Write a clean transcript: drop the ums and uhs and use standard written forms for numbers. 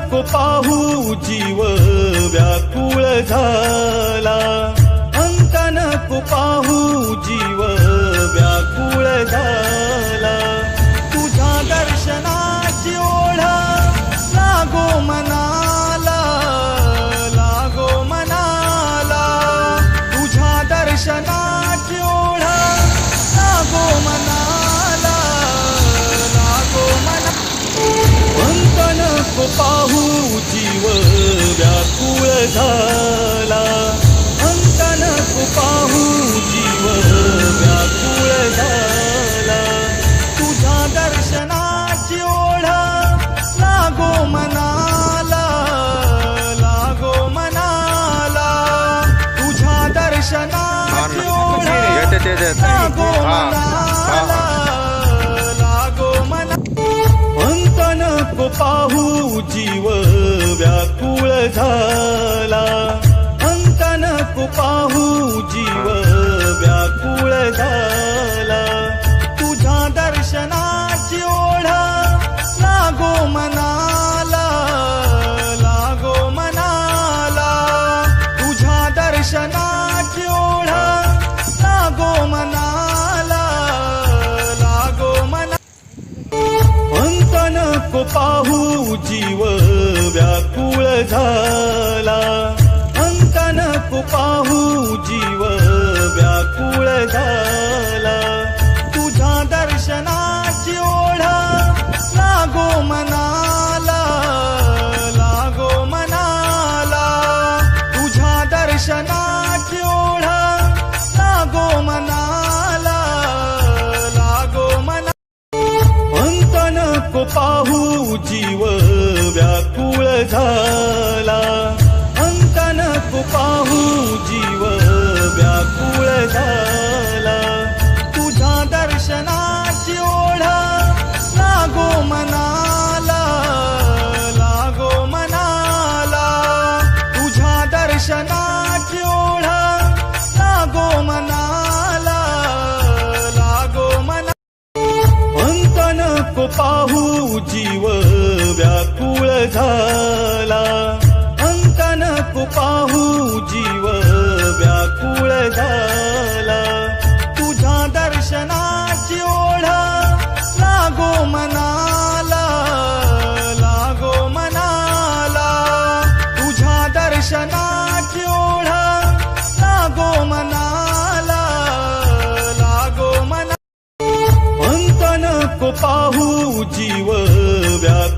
नको पाहू जीव व्याकुळ झाला, अंत नको पाहू जीव व्याकुळ झाला. तुझ्या दर्शनाची ओढ लागो मनाला, लागो मनाला. तुझ्या दर्शनाची ओढ लागो मनाला, लागो मनाला. अंत नको पाहू जीव व्याकुळ झाला, अंत नको पाहू जीव व्याकुळ झाला. तुझ्या दर्शनाची ओढ लागो मनाला, लागो मनाला. तुझ्या दर्शनाची ओढ लागो मनाला, लागो मनाला. अंत नको पाहू जीव व्याकुळ झाला, अंत नको पाहू जीव व्याकुळ झाला. तुझ्या दर्शनाची ओढ लागो मनाला, लागो मनाला. तुझ्या दर्शनाची ओढ लागो मनाला, लागो मनाला. अंत नको पाहू जीव व्याकुळ झाला, अंत नको पाहू जीव व्याकुळ झाला. तुझ्या दर्शनाची ओढ लागो मनाला, लागो मनाला. तुझ्या दर्शनाची ओढ लागो मनाला, लागो मनाला. अंत नको पाहू जीव व्याकुळ झाला, अंत नको पाहू जीव व्याकुळ झाला. तुझ्या दर्शनाची ओढ लागो मनाला, लागो मनाला. तुझ्या दर्शनाची ओढ लागो मनाला, लागो मनाला. अंत नको पाहू जीव व्याकुळ झाला, अंत नको पाहू जीव व्याकुळ झाला. तुझ्या दर्शनाची ओढ लागो मनाला, लागो मनाला. तुझ्या दर्शनाची ओढ लागो मनाला, लागो मनाला. अंत नको पाहू जीव व्याकुळ